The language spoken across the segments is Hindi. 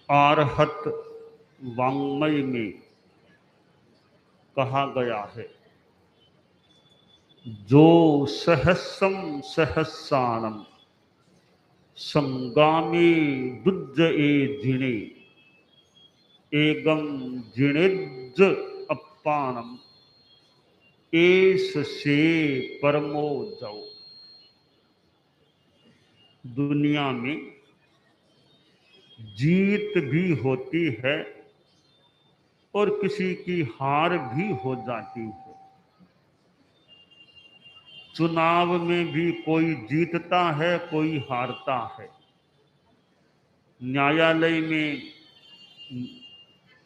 आरहत वाङ्मय में कहा गया है, जो सहस्रम सहस्राणम संगामी दुज ए जिणे एगम जिणेज अप्पाणम एस से परमो जाओ। दुनिया में जीत भी होती है और किसी की हार भी हो जाती है। चुनाव में भी कोई जीतता है, कोई हारता है। न्यायालय में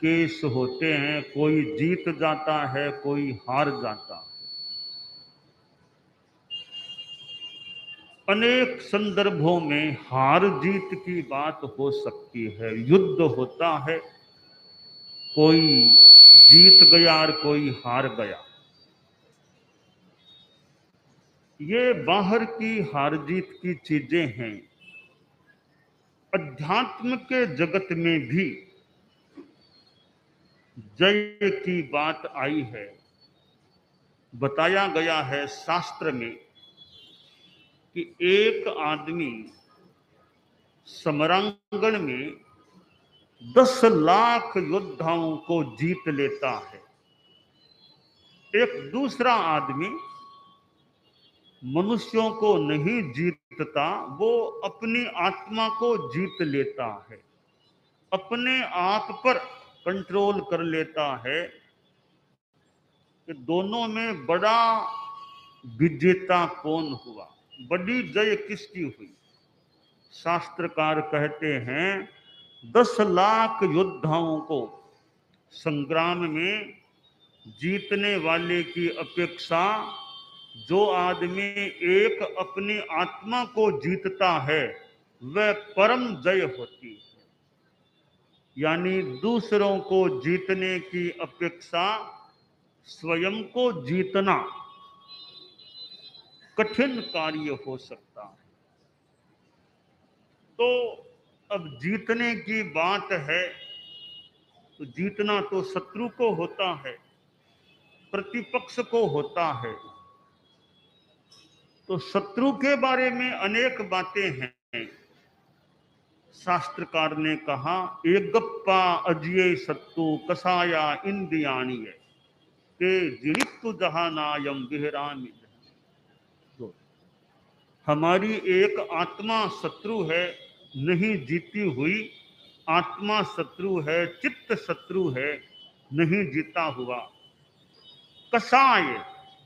केस होते हैं, कोई जीत जाता है, कोई हार जाता है। अनेक संदर्भों में हार जीत की बात हो सकती है। युद्ध होता है, कोई जीत गया और कोई हार गया। ये बाहर की हार जीत की चीजें हैं। अध्यात्म के जगत में भी जय की बात आई है। बताया गया है शास्त्र में कि एक आदमी समरांगण में 10 लाख योद्धाओं को जीत लेता है। एक दूसरा आदमी मनुष्यों को नहीं जीतता, वो अपनी आत्मा को जीत लेता है, अपने आप पर कंट्रोल कर लेता है। कि दोनों में बड़ा विजेता कौन हुआ, बड़ी जय किसकी हुई। शास्त्रकार कहते हैं 10 लाख योद्धाओं को संग्राम में जीतने वाले की अपेक्षा जो आदमी एक अपनी आत्मा को जीतता है वह परम जय होती है। यानी दूसरों को जीतने की अपेक्षा स्वयं को जीतना कठिन कार्य हो सकता है। तो अब जीतने की बात है तो जीतना तो शत्रु को होता है, प्रतिपक्ष को होता है। तो शत्रु के बारे में अनेक बातें हैं। शास्त्रकार ने कहा एकगप्पा अजय सत्तु कसाया इंद्रियाणीय ते जिणित्तु जहानायम विहरामि। तो हमारी एक आत्मा शत्रु है, नहीं जीती हुई आत्मा शत्रु है, चित्त शत्रु है, नहीं जीता हुआ। कसाय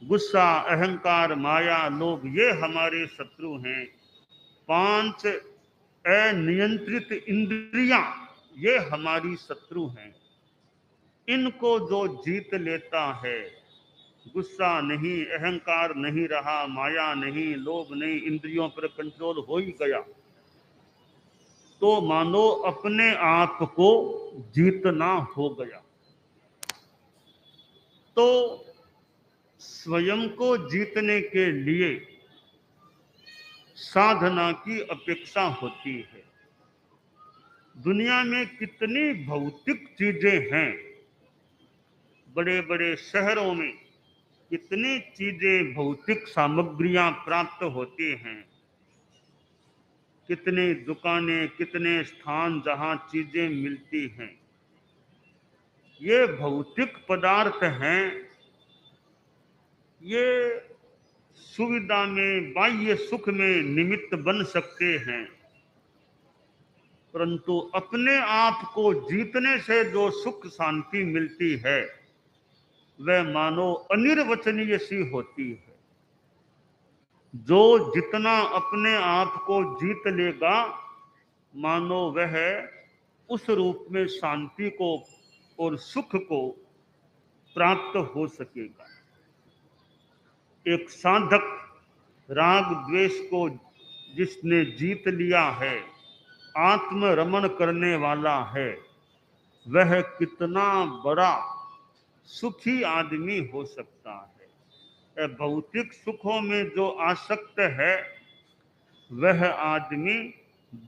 गुस्सा, अहंकार, माया, लोभ ये हमारे शत्रु हैं। 5 अनियंत्रित इंद्रियां ये हमारी शत्रु हैं। इनको जो जीत लेता है, गुस्सा नहीं, अहंकार नहीं रहा, माया नहीं, लोभ नहीं, इंद्रियों पर कंट्रोल हो ही गया, तो मानो अपने आप को जीतना हो गया। तो स्वयं को जीतने के लिए साधना की अपेक्षा होती है। दुनिया में कितनी भौतिक चीजें हैं, बड़े बड़े शहरों में कितनी चीजें, भौतिक सामग्रियां प्राप्त होती हैं। कितनी दुकानें, कितने स्थान जहां चीजें मिलती हैं। ये भौतिक पदार्थ हैं, ये सुविधा में, बाह्य सुख में निमित्त बन सकते हैं, परंतु अपने आप को जीतने से जो सुख शांति मिलती है वह मानो अनिर्वचनीय सी होती है। जो जितना अपने आप को जीत लेगा, मानो वह उस रूप में शांति को और सुख को प्राप्त हो सकेगा। एक साधक राग द्वेष को जिसने जीत लिया है, आत्म रमण करने वाला है, वह कितना बड़ा सुखी आदमी हो सकता है। भौतिक सुखों में जो आसक्त है वह आदमी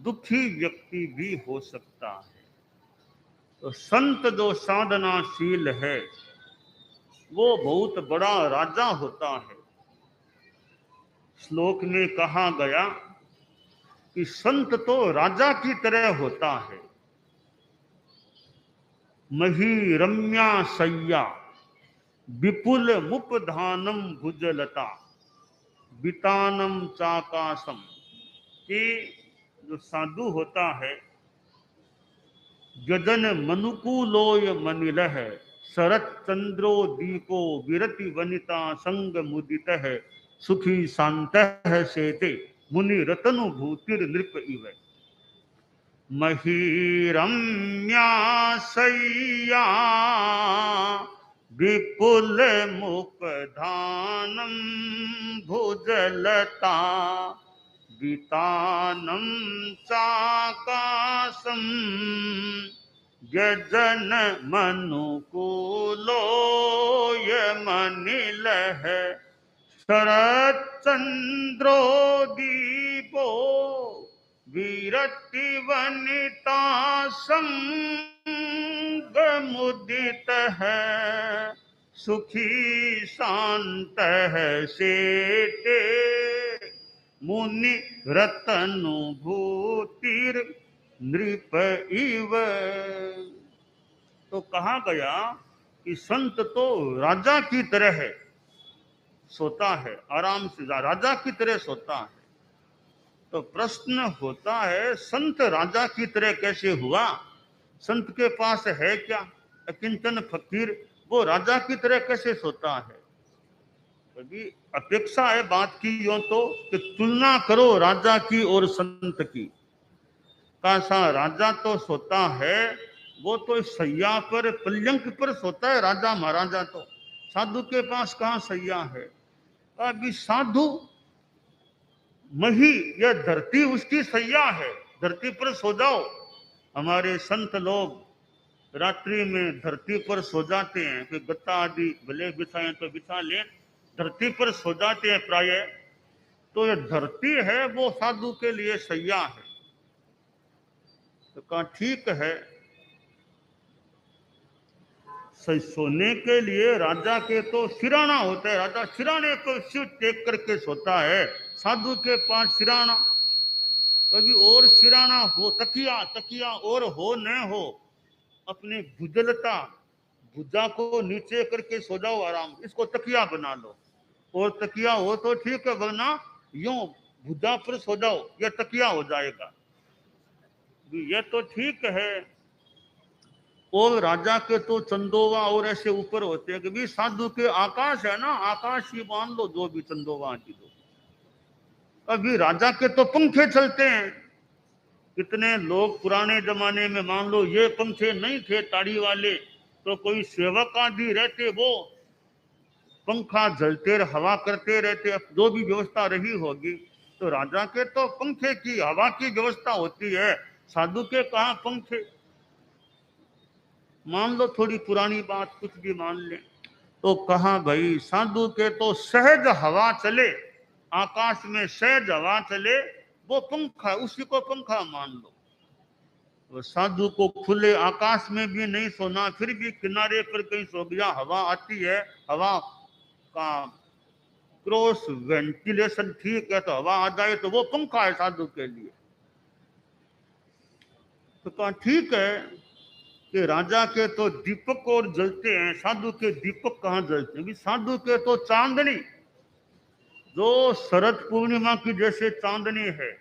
दुखी व्यक्ति भी हो सकता है। तो संत जो साधनाशील है वो बहुत बड़ा राजा होता है। श्लोक में कहा गया कि संत तो राजा की तरह होता है। मही रम्या सैया विपुल मुपधानम भुजलता वितानम चाकाशम। कि जो साधु होता है गजन मनुकूलोय मनिलह शरत चंद्रो दीपो विरति वनिता संग मुदित है सुखी शांत है सेते मुनि रतनुभूतिर नृप इव। महीरम्या सैया विपुल मुपधानम भुजलता वितानम चाकाशम यजन मनुकूलो यमनिलः शरत चंद्रोदीपो विरति वनिता संग मुदित है सुखी शांत है सेते मुनि रतनुभूतिर नृप इव। तो कहा गया कि संत तो राजा की तरह है, सोता है आराम से, राजा की तरह सोता है। तो प्रश्न होता है संत राजा की तरह कैसे हुआ? संत के पास है क्या? अकिंचन फकीर, वो राजा की तरह कैसे सोता है? कभी अपेक्षा है बात की यूं तो कि तुलना करो राजा की और संत की। कासा राजा तो सोता है, वो तो सैया पर पलंक पर सोता है राजा महाराजा। तो साधु के पास कहाँ सैया है? अभी साधु मही, यह धरती उसकी सैया है, धरती पर सो जाओ। हमारे संत लोग रात्रि में धरती पर सो जाते हैं, फिर गत्ता आदि भले बिछाएं तो बिछा लें, धरती पर सो जाते हैं प्राय। तो ये धरती है वो साधु के लिए सैया है। तो कहा ठीक है, सोने के लिए राजा के तो सिराना होता है, राजा सिराने को सिर टेक करके सोता है, साधु के पास सिराना कभी और सिराना हो, तकिया तकिया और हो न हो, अपनी भुजलता भुजा को नीचे करके सो जाओ आराम, इसको तकिया बना लो। और तकिया हो तो ठीक है, वरना यूं भुजा पर सो जाओ, यह तकिया हो जाएगा। ये तो ठीक है। और राजा के तो चंदोवा और ऐसे ऊपर होते हैं, कि साधु के आकाश है ना, आकाश ही मान लो जो भी चंदोवा की दो। अभी राजा के तो पंखे चलते हैं। कितने लोग पुराने जमाने में मान लो ये पंखे नहीं थे ताड़ी वाले, तो कोई सेवक आदि रहते, वो पंखा जलते हवा करते रहते, अब जो भी व्यवस्था रही होगी। तो राजा के तो पंखे की हवा की व्यवस्था होती है, साधु के कहाँ पंखे? मान लो थोड़ी पुरानी बात, कुछ भी मान ले। तो कहा भाई साधु के तो सहज हवा चले, आकाश में सहज हवा चले, वो पंखा, उसी को पंखा मान लो। तो साधु को खुले आकाश में भी नहीं सोना, फिर भी किनारे पर कहीं सो गया, हवा आती है, हवा का क्रॉस वेंटिलेशन ठीक है, तो हवा आ जाए तो वो पंखा है साधु के लिए। तो कहा ठीक है कि राजा के तो दीपक और जलते हैं, साधु के दीपक कहाँ जलते हैं? साधु के तो चांदनी, जो शरद पूर्णिमा की जैसे चांदनी है,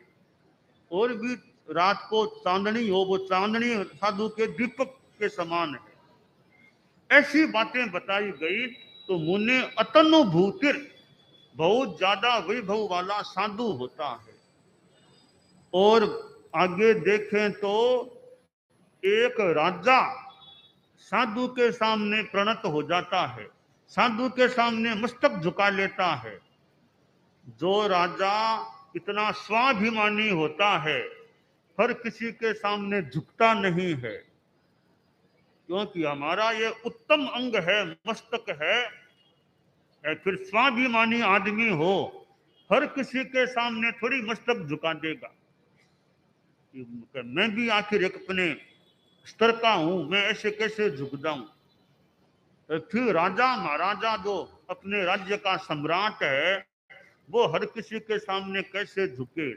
और भी रात को चांदनी हो, वो चांदनी साधु के दीपक के समान है। ऐसी बातें बताई गई। तो मुने अतनुभूतिर, बहुत ज्यादा वैभव वाला साधु होता है। और आगे देखें तो एक राजा साधु के सामने प्रणत हो जाता है, साधु के सामने मस्तक झुका लेता है। जो राजा इतना स्वाभिमानी होता है, हर किसी के सामने झुकता नहीं है, क्योंकि हमारा ये उत्तम अंग है, मस्तक है। फिर स्वाभिमानी आदमी हो, हर किसी के सामने थोड़ी मस्तक झुका देगा। मैं भी आखिर एक अपने स्तर का हूं, मैं ऐसे कैसे झुक जाऊं। फिर राजा महाराजा जो अपने राज्य का सम्राट है, वो हर किसी के सामने कैसे झुके।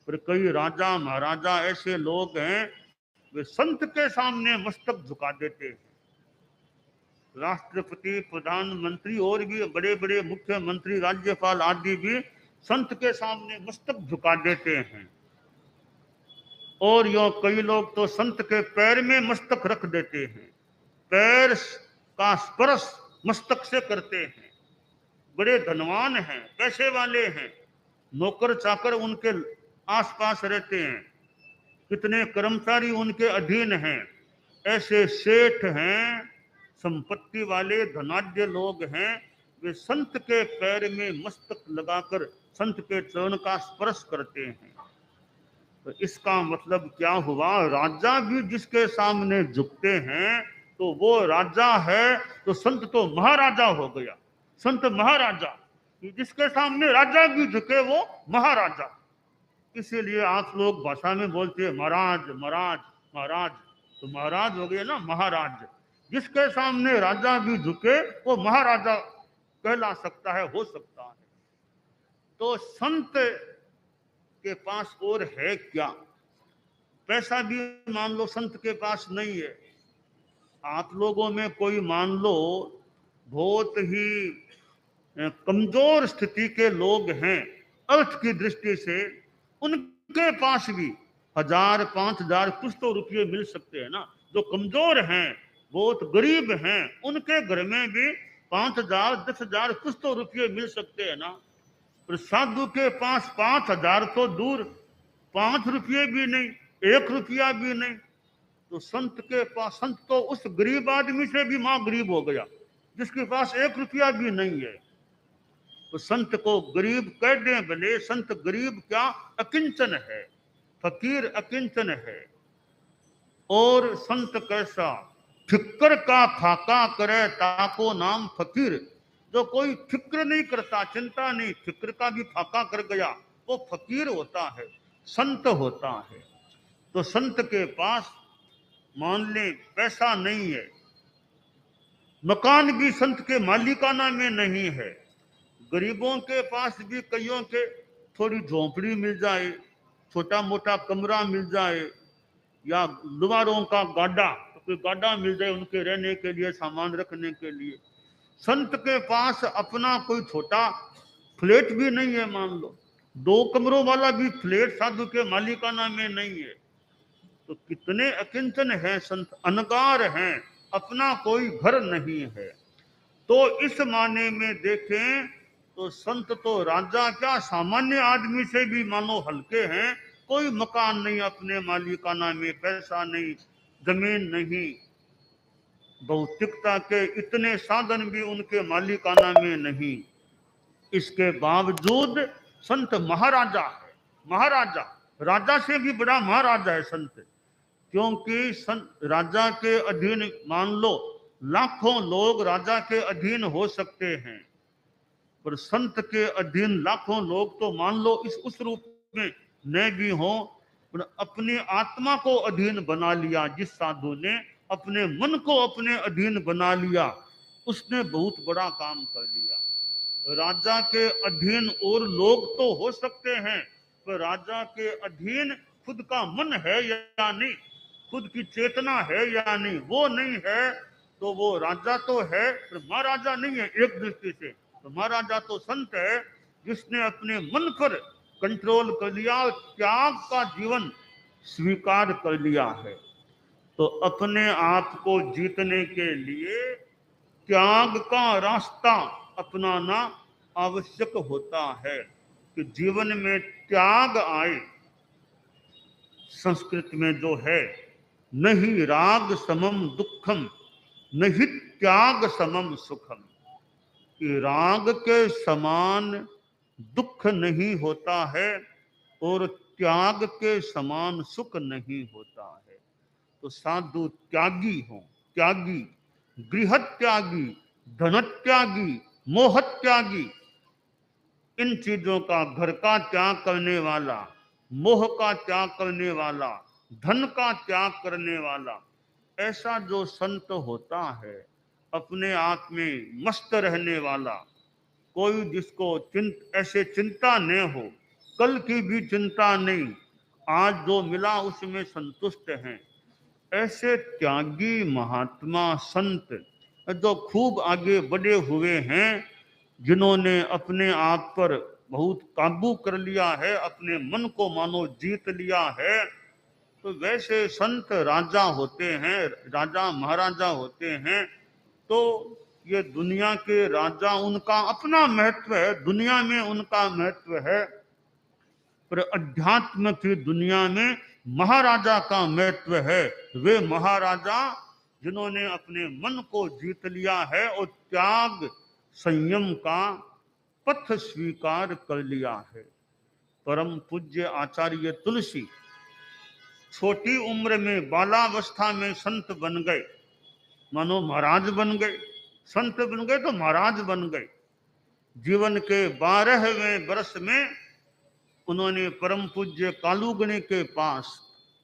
पर कई राजा महाराजा ऐसे लोग हैं, वे संत के सामने मस्तक झुका देते हैं। राष्ट्रपति, प्रधानमंत्री और भी बड़े बड़े मुख्यमंत्री, राज्यपाल आदि भी संत के सामने मस्तक झुका देते हैं। और यो कई लोग तो संत के पैर में मस्तक रख देते हैं, पैर का स्पर्श मस्तक से करते हैं। बड़े धनवान हैं, पैसे वाले हैं, नौकर चाकर उनके आसपास रहते हैं, कितने कर्मचारी उनके अधीन हैं। ऐसे सेठ हैं, संपत्ति वाले धनाढ्य लोग हैं, वे संत के पैर में मस्तक लगाकर संत के चरण का स्पर्श करते हैं। तो इसका मतलब क्या हुआ, राजा भी जिसके सामने झुकते हैं तो वो राजा है, तो संत तो महाराजा हो गया। संत महाराजा, जिसके सामने राजा भी झुके वो महाराजा। इसीलिए आप लोग भाषा में बोलते हैं महाराज महाराज महाराज, तो महाराज हो गए ना महाराज। जिसके सामने राजा भी झुके वो महाराजा कहला सकता है, हो सकता है। तो संत के पास और है क्या? पैसा भी मान लो संत के पास नहीं है। आप लोगों में कोई मान लो बहुत ही कमजोर स्थिति के लोग हैं अर्थ की दृष्टि से, उनके पास भी 1000 5000 कुछ तो रुपये मिल सकते हैं ना। जो कमजोर हैं, बहुत गरीब हैं, उनके घर में भी 5000 10,000 कुछ तो रुपये मिल सकते हैं ना। पर साधु के पास 5000 तो दूर, 5 रुपये भी नहीं, 1 रुपया भी नहीं। तो संत के पास, संत तो उस गरीब आदमी से भी मां गरीब हो गया जिसके पास 1 रुपया भी नहीं है। तो संत को गरीब कह दें भले, संत गरीब क्या अकिंचन है, फकीर अकिंचन है। और संत कैसा, फिक्र का फाका करे ताको नाम फकीर। जो कोई फिक्र नहीं करता, चिंता नहीं, फिक्र का भी फाका कर गया, वो फकीर होता है, संत होता है। तो संत के पास मान ले पैसा नहीं है, मकान भी संत के मालिकाना में नहीं है, गरीबों के पास भी कईयों के थोड़ी झोंपड़ी मिल जाए, छोटा मोटा कमरा मिल जाए, या लुहारों का गाड़ा, तो कोई गाड़ा मिल जाए उनके रहने के लिए, सामान रखने के लिए। संत के पास अपना कोई छोटा फ्लैट भी नहीं है, मान लो 2 कमरों वाला भी फ्लैट साधु के मालिकाना में नहीं है। तो कितने अकिंचन हैं संत, अनगार हैं, अपना कोई घर नहीं है। तो इस माने में देखें तो संत तो राजा क्या सामान्य आदमी से भी मानो हल्के हैं। कोई मकान नहीं अपने मालिकाना में, पैसा नहीं, जमीन नहीं, भौतिकता के इतने साधन भी उनके मालिकाना में नहीं। इसके बावजूद संत महाराजा है, महाराजा, राजा से भी बड़ा महाराजा है संत। क्योंकि संत राजा के अधीन मान लो लाखों लोग राजा के अधीन हो सकते हैं, पर संत के अधीन लाखों लोग तो मान लो इस उस रूप में न भी हो, पर अपनी आत्मा को अधीन बना लिया। जिस साधु ने अपने मन को अपने अधीन बना लिया, उसने बहुत बड़ा काम कर लिया। राजा के अधीन और लोग तो हो सकते हैं, पर राजा के अधीन खुद का मन है या नहीं, खुद की चेतना है या नहीं, वो नहीं है तो वो राजा तो है पर महाराजा नहीं है एक दृष्टि से। तो महाराजा तो संत है जिसने अपने मन पर कंट्रोल कर लिया, त्याग का जीवन स्वीकार कर लिया है। तो अपने आप को जीतने के लिए त्याग का रास्ता अपनाना आवश्यक होता है कि जीवन में त्याग आए। संस्कृत में जो है, नहीं राग समम दुखम, नहीं त्याग समम सुखम, कि राग के समान दुख नहीं होता है और त्याग के समान सुख नहीं होता है। तो साधु त्यागी हो, त्यागी, गृह त्यागी, धन त्यागी, मोह त्यागी, इन चीजों का, घर का त्याग करने वाला, मोह का त्याग करने वाला, धन का त्याग करने वाला, ऐसा जो संत होता है अपने आप में मस्त रहने वाला, कोई जिसको ऐसे चिंता न हो, कल की भी चिंता नहीं, आज जो मिला उसमें संतुष्ट हैं, ऐसे त्यागी महात्मा संत जो खूब आगे बढ़े हुए हैं, जिन्होंने अपने आप पर बहुत काबू कर लिया है, अपने मन को मानो जीत लिया है, तो वैसे संत राजा होते हैं, राजा महाराजा होते हैं। तो ये दुनिया के राजा, उनका अपना महत्व है, दुनिया में उनका महत्व है, पर अध्यात्म की दुनिया में महाराजा का महत्व है। वे महाराजा जिन्होंने अपने मन को जीत लिया है और त्याग संयम का पथ स्वीकार कर लिया है। परम पूज्य आचार्य तुलसी छोटी उम्र में, बालावस्था में संत बन गए, मानो महाराज बन गए। संत बन गए तो महाराज बन गए। जीवन के 12वें वर्ष में उन्होंने परम पूज्य कालूगणी के पास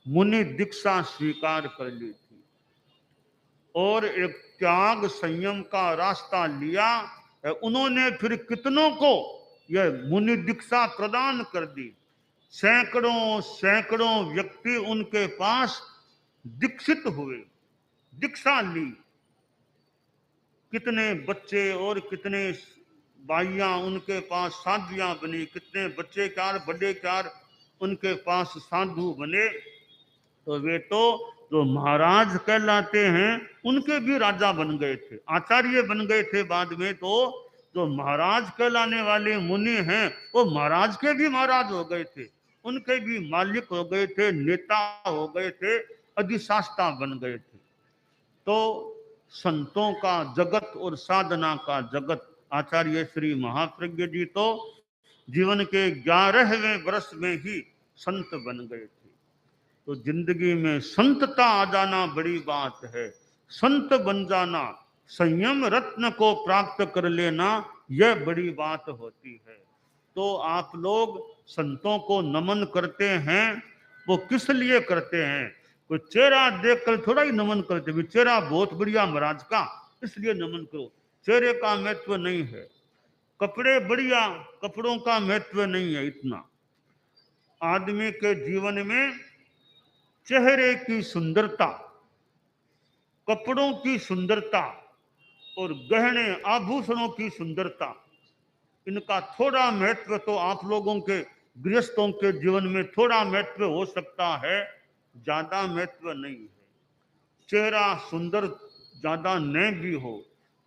मुनि दीक्षा स्वीकार कर ली थी और एक त्याग संयम का रास्ता लिया। उन्होंने फिर कितनों को यह मुनि दीक्षा प्रदान कर दी। सैकड़ों सैकड़ों व्यक्ति उनके पास दीक्षित हुए, दीक्षा ली। कितने बच्चे और कितने बाइयां उनके पास साध्वियां बनी, कितने बच्चे कार बड़े कार उनके पास साधु बने। तो वे तो जो महाराज कहलाते हैं उनके भी राजा बन गए थे, आचार्य बन गए थे बाद में। तो जो महाराज कहलाने वाले मुनि हैं वो महाराज के भी महाराज हो गए थे, उनके भी मालिक हो गए थे, नेता हो गए थे, अधिशास्ता बन गए थे। तो संतों का जगत और साधना का जगत, आचार्य श्री महाप्रज्ञ जी तो जीवन के 11वें वर्ष में ही संत बन गए थे। तो जिंदगी में संतता आ जाना बड़ी बात है, संत बन जाना, संयम रत्न को प्राप्त कर लेना, यह बड़ी बात होती है। तो आप लोग संतों को नमन करते हैं, वो किस लिए करते हैं? कोई चेहरा देखकर थोड़ा ही नमन करते, भी चेहरा बहुत बढ़िया महाराज का इसलिए नमन करो, चेहरे का महत्व नहीं है। कपड़े बढ़िया, कपड़ों का महत्व नहीं है इतना। आदमी के जीवन में चेहरे की सुंदरता, कपड़ों की सुंदरता और गहने आभूषणों की सुंदरता, इनका थोड़ा महत्व तो आप लोगों के गृहस्थों के जीवन में थोड़ा महत्व हो सकता है, ज्यादा महत्व नहीं है। चेहरा सुंदर ज्यादा न भी हो,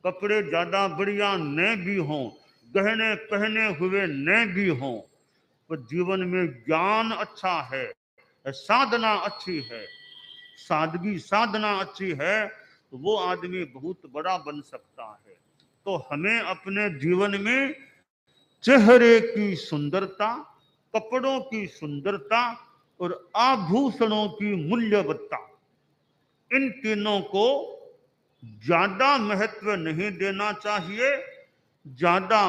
कपड़े ज्यादा बढ़िया न भी हो, गहने पहने हुए न भी हो, तो जीवन में ज्ञान अच्छा है, साधना अच्छी है, सादगी साधना अच्छी है, तो वो आदमी बहुत बड़ा बन सकता है। तो हमें अपने जीवन में चेहरे की सुंदरता, कपड़ों की सुंदरता और आभूषणों की मूल्यवत्ता, इन तीनों को ज्यादा महत्व नहीं देना चाहिए, ज्यादा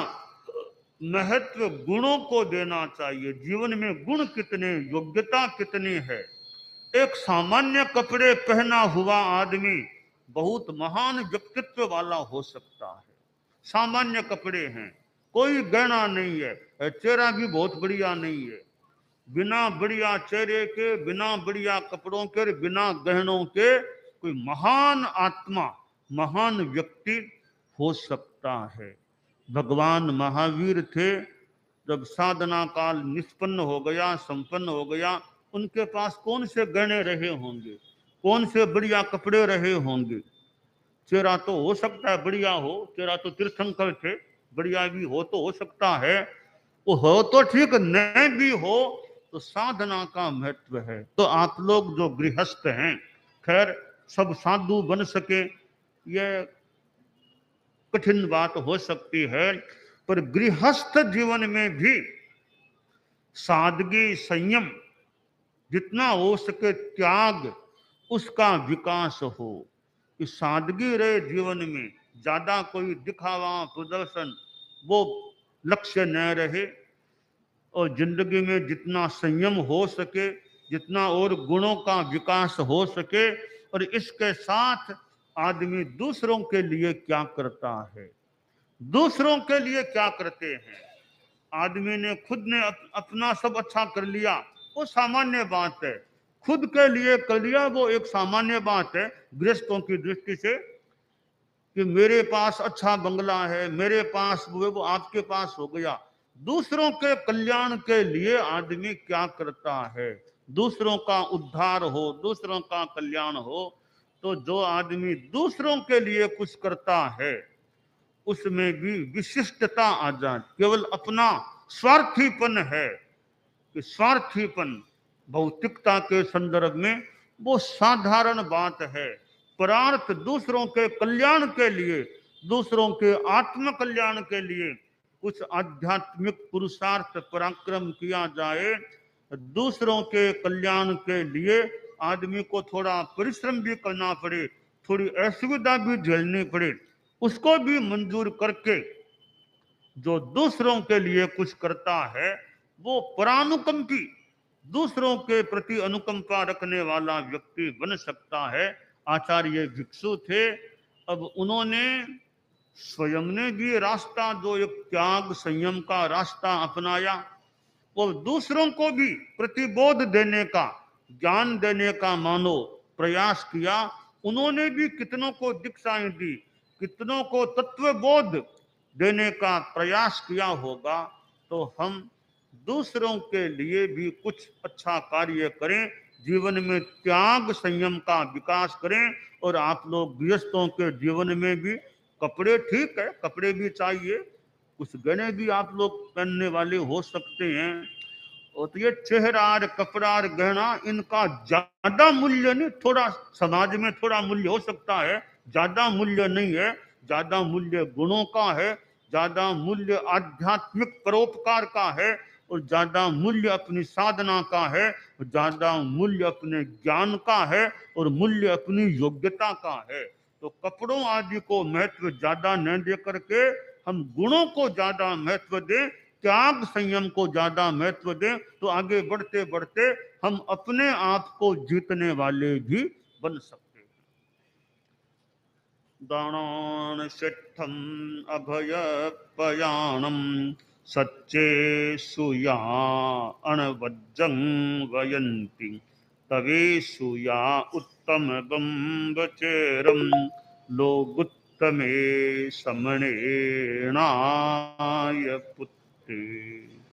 महत्व गुणों को देना चाहिए। जीवन में गुण कितने, योग्यता कितनी है। एक सामान्य कपड़े पहना हुआ आदमी बहुत महान व्यक्तित्व वाला हो सकता है। सामान्य कपड़े हैं, कोई गहना नहीं है, चेहरा भी बहुत बढ़िया नहीं है, बिना बढ़िया चेहरे के, बिना बढ़िया कपड़ों के, बिना गहनों के कोई महान आत्मा, महान व्यक्ति हो सकता है। भगवान महावीर थे, जब साधना काल निष्पन्न हो गया, संपन्न हो गया, उनके पास कौन से गहने रहे होंगे, कौन से बढ़िया कपड़े रहे होंगे। चेहरा तो हो सकता है बढ़िया हो, चेहरा तो तीर्थंकर थे, बढ़िया भी हो तो हो सकता है, वो हो तो ठीक, न भी हो तो साधना का महत्व है। तो आप लोग जो गृहस्थ हैं, खैर सब साधु बन सके ये कठिन बात हो सकती है, पर गृहस्थ जीवन में भी सादगी संयम, जितना हो सके त्याग, उसका विकास हो। कि सादगी रहे जीवन में, ज्यादा कोई दिखावा प्रदर्शन वो लक्ष्य न रहे, और जिंदगी में जितना संयम हो सके, जितना और गुणों का विकास हो सके, और इसके साथ आदमी दूसरों के लिए क्या करता है, दूसरों के लिए क्या करते हैं। आदमी ने खुद ने अपना सब अच्छा कर लिया, वो सामान्य बात है। खुद के लिए कर लिया वो एक सामान्य बात है गृहस्थों की दृष्टि से, कि मेरे पास अच्छा बंगला है, मेरे पास वो आपके पास हो गया। दूसरों के कल्याण के लिए आदमी क्या करता है, दूसरों का उद्धार हो, दूसरों का कल्याण हो। तो जो आदमी दूसरों के लिए कुछ करता है उसमें भी विशिष्टता आ जाए। केवल अपना स्वार्थीपन है कि स्वार्थीपन भौतिकता के संदर्भ में वो साधारण बात है। परार्थ दूसरों के कल्याण के लिए, दूसरों के आत्म कल्याण के लिए कुछ आध्यात्मिक पुरुषार्थ पराक्रम किया जाए, दूसरों के कल्याण के लिए आदमी को थोड़ा परिश्रम भी करना पड़े, थोड़ी असुविधा भी झेलनी पड़े, उसको भी मंजूर करके जो दूसरों के लिए कुछ करता है वो परानुकंपी, दूसरों के प्रति अनुकंपा रखने वाला व्यक्ति बन सकता है। आचार्य भिक्षु थे, अब उन्होंने स्वयं ने भी रास्ता, जो एक त्याग संयम का रास्ता अपनाया, और दूसरों को भी प्रतिबोध देने का, ज्ञान देने का मानो प्रयास किया। उन्होंने भी कितनों को दीक्षाएं दी, कितनों को तत्वबोध देने का प्रयास किया होगा। तो हम दूसरों के लिए भी कुछ अच्छा कार्य करें, जीवन में त्याग संयम का विकास करें। और आप लोग गृहस्थों के जीवन में भी कपड़े, ठीक है कपड़े भी चाहिए, कुछ गहने भी आप लोग पहनने वाले हो सकते हैं, और तो ये चेहरा और कपड़ा और गहना इनका ज्यादा मूल्य नहीं, थोड़ा समाज में थोड़ा मूल्य हो सकता है, ज्यादा मूल्य नहीं है। ज्यादा मूल्य गुणों का है, ज्यादा मूल्य आध्यात्मिक परोपकार का है, और ज्यादा मूल्य अपनी साधना का है, और ज्यादा मूल्य अपने ज्ञान का है, और मूल्य अपनी योग्यता का है। तो कपड़ों आदि को महत्व ज्यादा न दे करके हम गुणों को ज्यादा महत्व दें, त्याग संयम को ज्यादा महत्व दें, तो आगे बढ़ते बढ़ते हम अपने आप को जीतने वाले भी बन सकते हैं। दानान सिद्धम अभय पयाणम सच्चे सुया अणवज्जं वयंती तवे सुया उत्तम बम्बचेरम लोगुत्तमे समणेनाय पुत्रे।